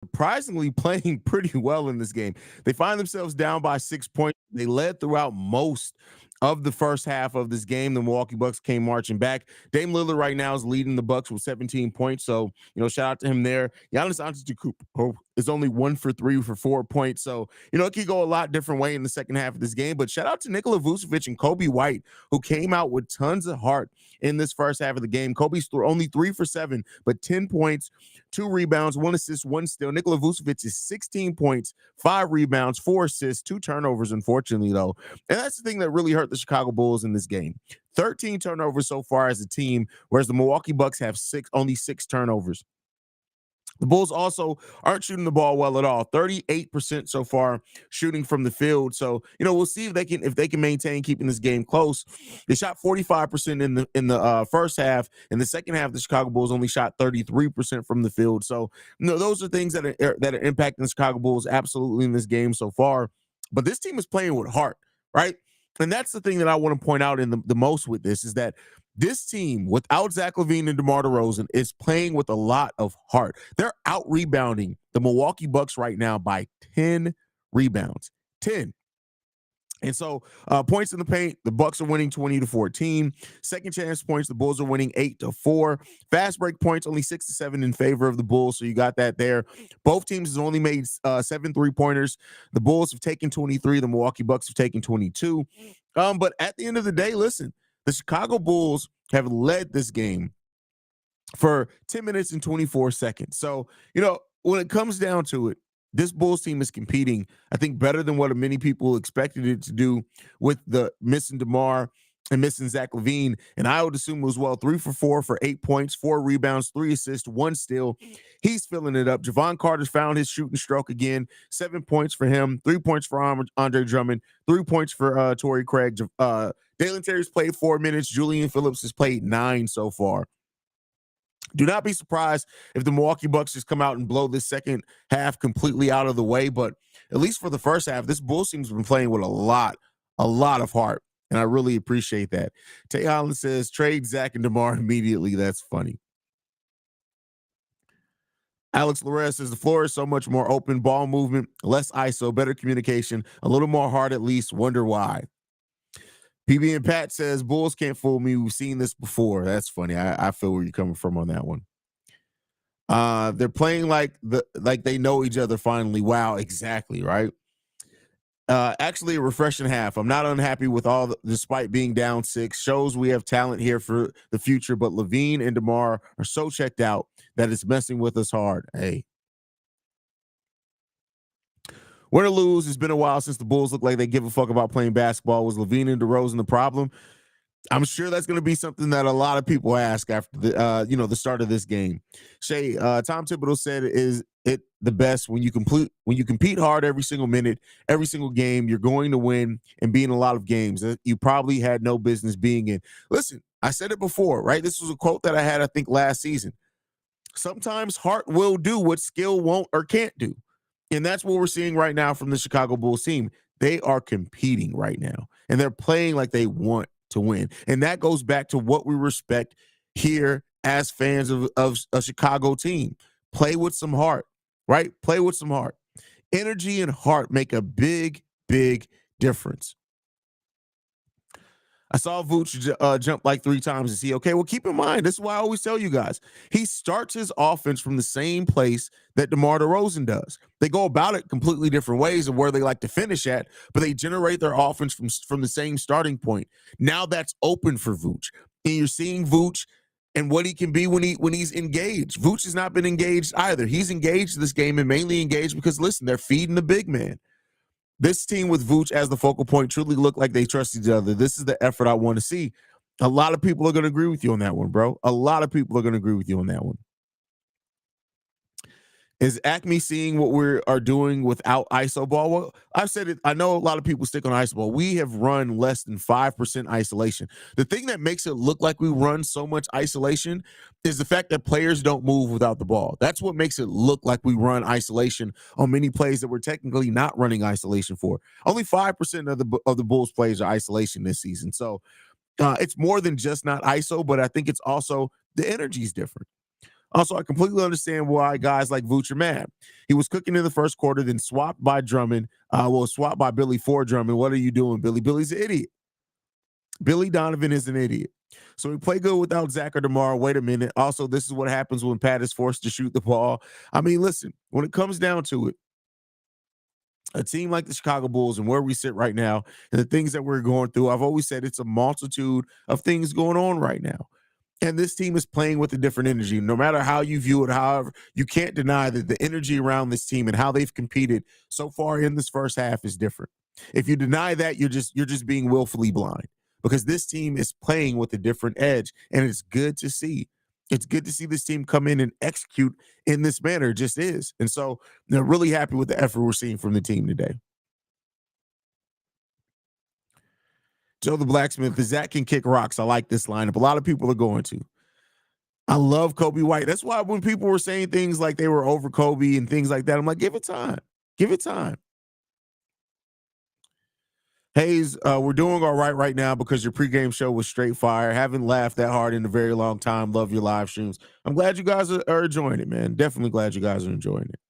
surprisingly playing pretty well in this game. They find themselves down by 6 points. They led throughout most of the first half of this game. The Milwaukee Bucks came marching back. Dame Lillard right now is leading the Bucks with 17 points. So, shout out to him there. Giannis Antetokounmpo is only 1 for 3 for 4 points. So, it could go a lot different way in the second half of this game. But shout out to Nikola Vucevic and Kobe White, who came out with tons of heart in this first half of the game. Kobe's only 3 for 7, but 10 points, 2 rebounds, 1 assist, 1 steal. Nikola Vucevic is 16 points, 5 rebounds, 4 assists, 2 turnovers, unfortunately, though. And that's the thing that really hurt the Chicago Bulls in this game. 13 turnovers so far as a team, whereas the Milwaukee Bucks have only 6 turnovers. The Bulls also aren't shooting the ball well at all. 38% so far shooting from the field. So, we'll see if they can maintain keeping this game close. They shot 45% in the first half. In the second half, the Chicago Bulls only shot 33% from the field. So, those are things that are impacting the Chicago Bulls absolutely in this game so far. But this team is playing with heart, right? And that's the thing that I want to point out in the most with this is that this team, without Zach LaVine and DeMar DeRozan, is playing with a lot of heart. They're out rebounding the Milwaukee Bucks right now by 10 rebounds. 10. And so points in the paint, the Bucks are winning 20-14. Second chance points, the Bulls are winning 8-4. Fast break points, only 6-7 in favor of the Bulls. So you got that there. Both teams have only made 7 3-pointers. The Bulls have taken 23. The Milwaukee Bucks have taken 22. But at the end of the day, listen, the Chicago Bulls have led this game for 10 minutes and 24 seconds. So, when it comes down to it, this Bulls team is competing, I think, better than what many people expected it to do with the missing DeMar and missing Zach LaVine. And I would assume as well 3 for 4 for 8 points, 4 rebounds, 3 assists, 1 steal. He's filling it up. Javon Carter's found his shooting stroke again. 7 points for him, 3 points for Andre Drummond, 3 points for Torrey Craig. Dalen Terry's played 4 minutes. Julian Phillips has played 9 so far. Do not be surprised if the Milwaukee Bucks just come out and blow this second half completely out of the way. But at least for the first half, this Bulls team's been playing with a lot of heart. And I really appreciate that. Tay Holland says, trade Zach and DeMar immediately. That's funny. Alex Larez says, the floor is so much more open, ball movement, less ISO, better communication, a little more heart at least. Wonder why. PB and Pat says, Bulls can't fool me. We've seen this before. That's funny. I feel where you're coming from on that one. They're playing like they know each other finally. Wow, exactly, right? Actually, a refreshing half. I'm not unhappy with despite being down 6. Shows we have talent here for the future, but LaVine and DeMar are so checked out that it's messing with us hard. Hey. Win or lose, it's been a while since the Bulls look like they give a fuck about playing basketball. Was LaVine and DeRozan the problem? I'm sure that's going to be something that a lot of people ask after the start of this game. Shay, Tom Thibodeau said, "Is it the best when you compete hard every single minute, every single game? You're going to win and be in a lot of games that you probably had no business being in." Listen, I said it before, right? This was a quote that I had, I think, last season. Sometimes heart will do what skill won't or can't do. And that's what we're seeing right now from the Chicago Bulls team. They are competing right now, and they're playing like they want to win. And that goes back to what we respect here as fans of a Chicago team. Play with some heart, right? Play with some heart. Energy and heart make a big, big difference. I saw Vooch jump like 3 times and see, okay, well, keep in mind, this is why I always tell you guys, he starts his offense from the same place that DeMar DeRozan does. They go about it completely different ways of where they like to finish at, but they generate their offense from the same starting point. Now that's open for Vooch. And you're seeing Vooch and what he can be when he's engaged. Vooch has not been engaged either. He's engaged this game and mainly engaged because, listen, they're feeding the big man. This team with Vooch as the focal point truly look like they trust each other. This is the effort I want to see. A lot of people are going to agree with you on that one, bro. A lot of people are going to agree with you on that one. Is Acme seeing what we are doing without ISO ball? Well, I've said it. I know a lot of people stick on ISO ball. We have run less than 5% isolation. The thing that makes it look like we run so much isolation is the fact that players don't move without the ball. That's what makes it look like we run isolation on many plays that we're technically not running isolation for. Only 5% of the Bulls plays are isolation this season. So it's more than just not ISO, but I think it's also the energy is different. Also, I completely understand why guys like Vooch are mad. He was cooking in the first quarter, then swapped by Drummond. Swapped by Billy for Drummond. What are you doing, Billy? Billy's an idiot. Billy Donovan is an idiot. So we play good without Zach or DeMar. Wait a minute. Also, this is what happens when Pat is forced to shoot the ball. I mean, listen, when it comes down to it, a team like the Chicago Bulls and where we sit right now and the things that we're going through, I've always said it's a multitude of things going on right now. And this team is playing with a different energy. No matter how you view it, however, you can't deny that the energy around this team and how they've competed so far in this first half is different. If you deny that, you're just being willfully blind because this team is playing with a different edge, and it's good to see. It's good to see this team come in and execute in this manner. It just is. And so they're really happy with the effort we're seeing from the team today. Joe the Blacksmith, the Zach can kick rocks. I like this lineup. A lot of people are going to. I love Kobe White. That's why when people were saying things like they were over Kobe and things like that, I'm like, give it time. Give it time. Haize, we're doing all right now because your pregame show was straight fire. Haven't laughed that hard in a very long time. Love your live streams. I'm glad you guys are enjoying it, man. Definitely glad you guys are enjoying it.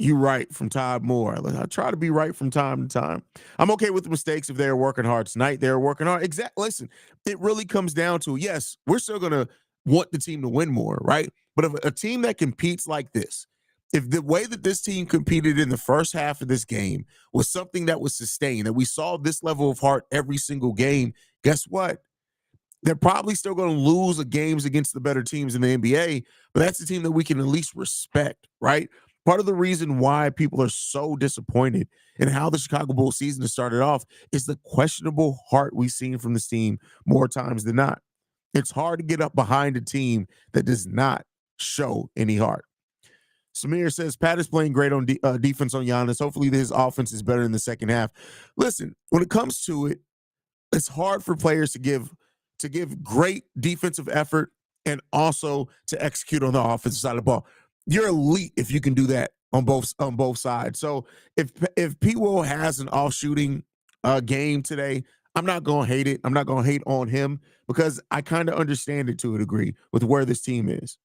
You right from Todd Moore. I try to be right from time to time. I'm okay with the mistakes if they're working hard tonight. They're working hard. Exactly. Listen, it really comes down to yes, we're still gonna want the team to win more, right? But if a team that competes like this, if the way that this team competed in the first half of this game was something that was sustained, that we saw this level of heart every single game, guess what? They're probably still going to lose the games against the better teams in the NBA, but that's the team that we can at least respect, right? Part of the reason why people are so disappointed in how the Chicago Bulls season has started off is the questionable heart we've seen from this team more times than not. It's hard to get up behind a team that does not show any heart. Samir says Pat is playing great on defense on Giannis. Hopefully, his offense is better in the second half. Listen, when it comes to it, it's hard for players to give great defensive effort and also to execute on the offensive side of the ball. You're elite if you can do that on both sides. So if P. Will has an off shooting game today, I'm not gonna hate it. I'm not gonna hate on him because I kind of understand it to a degree with where this team is.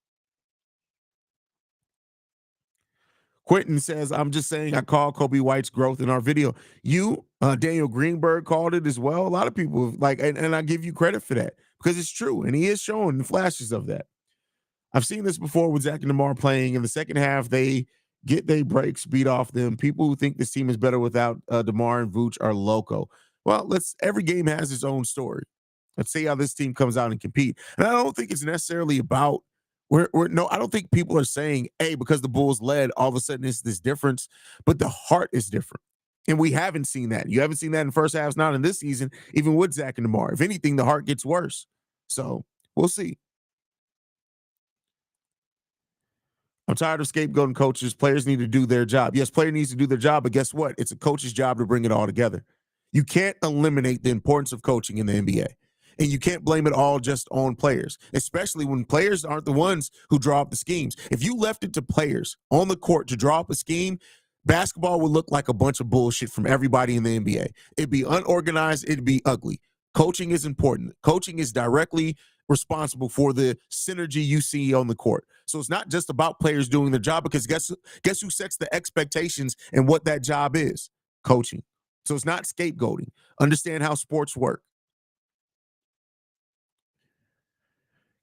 Quentin says, I'm just saying I call Kobe White's growth in our video. Daniel Greenberg called it as well. A lot of people like, and I give you credit for that because it's true. And he is showing the flashes of that. I've seen this before with Zach and DeMar playing. In the second half, they get their breaks beat off them. People who think this team is better without DeMar and Vooch are loco. Well, every game has its own story. Let's see how this team comes out and compete. And I don't think it's necessarily about no, I don't think people are saying, hey, because the Bulls led, all of a sudden it's this difference, but the heart is different. And we haven't seen that. You haven't seen that in first halves, not in this season, even with Zach and DeMar. If anything, the heart gets worse. So we'll see. I'm tired of scapegoating coaches. Players need to do their job. Yes, player needs to do their job, but guess what? It's a coach's job to bring it all together. You can't eliminate the importance of coaching in the NBA. And you can't blame it all just on players, especially when players aren't the ones who draw up the schemes. If you left it to players on the court to draw up a scheme, basketball would look like a bunch of bullshit from everybody in the NBA. It'd be unorganized. It'd be ugly. Coaching is important. Coaching is directly responsible for the synergy you see on the court. So it's not just about players doing their job because guess who sets the expectations and what that job is? Coaching. So it's not scapegoating. Understand how sports work.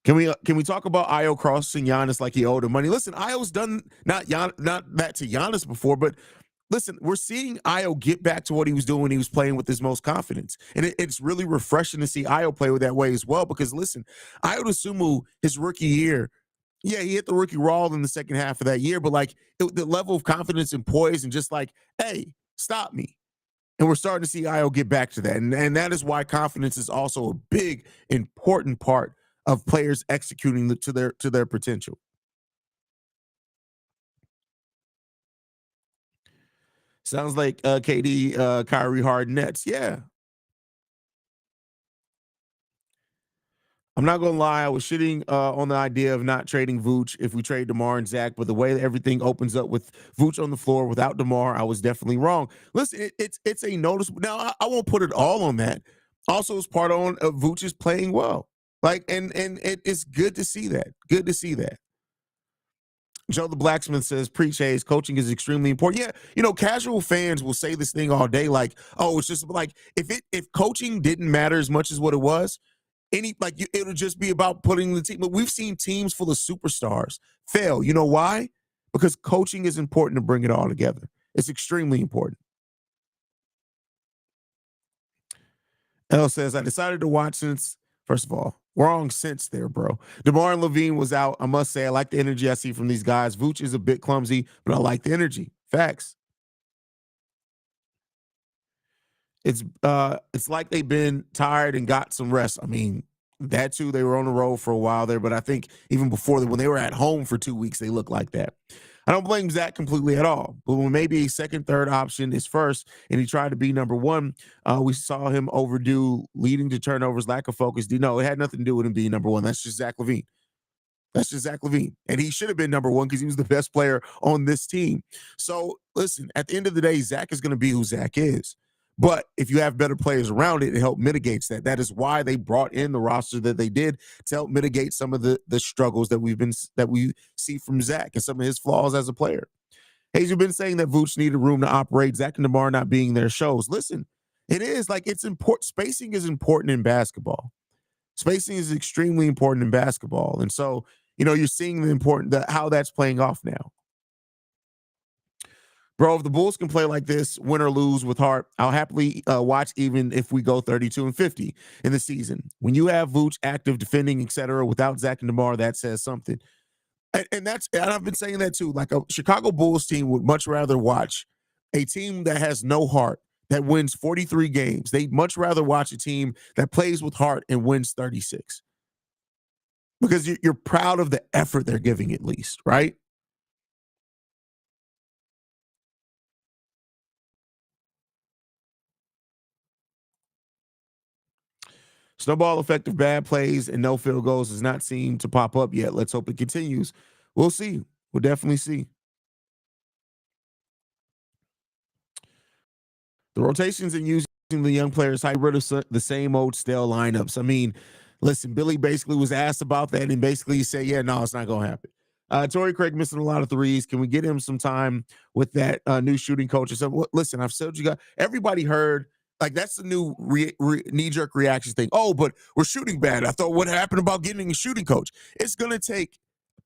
Can we talk about Io crossing Giannis like he owed him money? Listen, Io's done not that to Giannis before, but listen, we're seeing Io get back to what he was doing when he was playing with his most confidence. And it's really refreshing to see Io play with that way as well. Because listen, Io Sumu, his rookie year, yeah, he hit the rookie raw in the second half of that year, but like the level of confidence and poise and just like, hey, stop me. And we're starting to see Io get back to that. And that is why confidence is also a big, important part of players executing to their potential. Sounds like KD, Kyrie Harden Nets. Yeah, I'm not gonna lie. I was shitting on the idea of not trading Vooch if we trade Demar and Zach, but the way that everything opens up with Vooch on the floor without Demar, I was definitely wrong. Listen, it's a noticeable. Now I won't put it all on that. Also, it's part on of Vooch is playing well. Like, and it's good to see that. Good to see that. Joe the Blacksmith says, preach Haize, coaching is extremely important. Yeah, casual fans will say this thing all day, like, oh, it's just like if coaching didn't matter as much as what it was, it'll just be about putting the team. But we've seen teams full of superstars fail. You know why? Because coaching is important to bring it all together. It's extremely important. L says, I decided to watch since, first of all, wrong sense there, bro. DeMar and Levine was out. I must say, I like the energy I see from these guys. Vooch is a bit clumsy, but I like the energy. Facts. It's like they've been tired and got some rest. I mean, that too, they were on the road for a while there, but I think even before that, when they were at home for 2 weeks, they looked like that. I don't blame Zach completely at all, but when maybe a second, third option is first, and he tried to be number one, we saw him overdo, leading to turnovers, lack of focus. No, it had nothing to do with him being number one. That's just Zach LaVine. That's just Zach LaVine. And he should have been number one because he was the best player on this team. So listen, at the end of the day, Zach is going to be who Zach is. But if you have better players around it, it help mitigates that. That is why they brought in the roster that they did to help mitigate some of the struggles that we see from Zach and some of his flaws as a player. Haize, you've been saying that Vooch needed room to operate. Zach and DeMar not being there shows. Listen, it is like it's important. Spacing is important in basketball. Spacing is extremely important in basketball. And so, you're seeing how that's playing off now. Bro, if the Bulls can play like this, win or lose with heart, I'll happily watch even if we go 32-50 in the season. When you have Vooch active, defending, etc., without Zach and DeMar, that says something. And I've been saying that too. Like a Chicago Bulls team would much rather watch a team that has no heart, that wins 43 games. They'd much rather watch a team that plays with heart and wins 36. Because you're proud of the effort they're giving, at least, right? Snowball effect of bad plays and no field goals does not seem to pop up yet. Let's hope it continues. We'll see. We'll definitely see. The rotations and using the young players, I rid of the same old stale lineups. I mean, listen, Billy basically was asked about that and basically said, yeah, no, it's not going to happen. Torrey Craig missing a lot of threes. Can we get him some time with that new shooting coach? And so, listen, I've said you got everybody heard. Like that's the new knee-jerk reaction thing. Oh, but we're shooting bad. I thought what happened about getting a shooting coach? It's going to take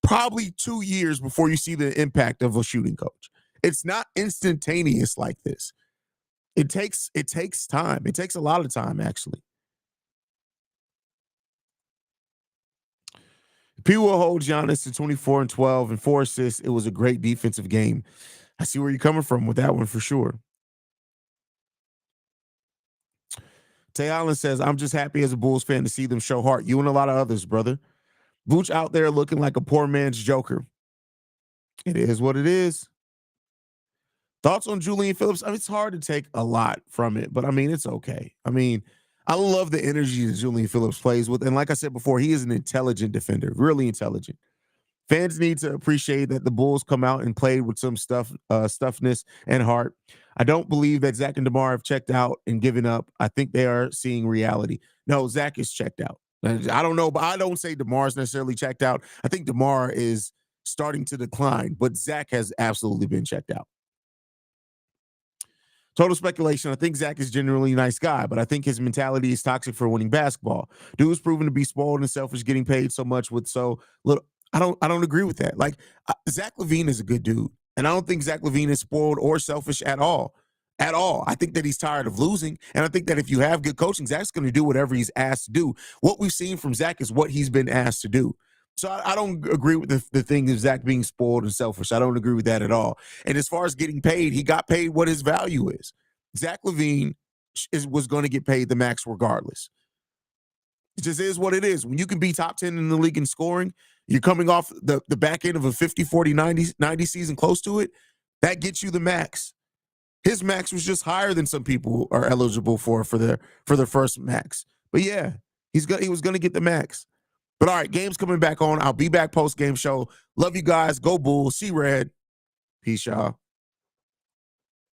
probably 2 years before you see the impact of a shooting coach. It's not instantaneous like this. It takes time. It takes a lot of time, actually. People will hold Giannis to 24 and 12 and 4 assists. It was a great defensive game. I see where you're coming from with that one for sure. Tay Allen says, I'm just happy as a Bulls fan to see them show heart. You and a lot of others, brother. Vooch out there looking like a poor man's Joker. It is what it is. Thoughts on Julian Phillips? I mean, it's hard to take a lot from it, but I mean, it's okay. I mean, I love the energy that Julian Phillips plays with. And like I said before, he is an intelligent defender, really intelligent. Fans need to appreciate that the Bulls come out and played with some stuffness and heart. I don't believe that Zach and DeMar have checked out and given up. I think they are seeing reality. No, Zach is checked out. I don't know, but I don't say DeMar's necessarily checked out. I think DeMar is starting to decline, but Zach has absolutely been checked out. Total speculation. I think Zach is generally a nice guy, but I think his mentality is toxic for winning basketball. Dude's proven to be spoiled and selfish, getting paid so much with so little. I don't agree with that. Like Zach LaVine is a good dude, and I don't think Zach LaVine is spoiled or selfish at all. At all. I think that he's tired of losing. And I think that if you have good coaching, Zach's going to do whatever he's asked to do. What we've seen from Zach is what he's been asked to do. So I don't agree with the thing of Zach being spoiled and selfish. I don't agree with that at all. And as far as getting paid, he got paid what his value is. Zach LaVine was going to get paid the max regardless. It just is what it is. When you can be top 10 in the league in scoring, you're coming off the back end of a 50, 40, 90 season close to it, that gets you the max. His max was just higher than some people are eligible for their first max. But yeah, he was going to get the max. But all right, game's coming back on. I'll be back post-game show. Love you guys. Go Bulls. See Red. Peace, y'all.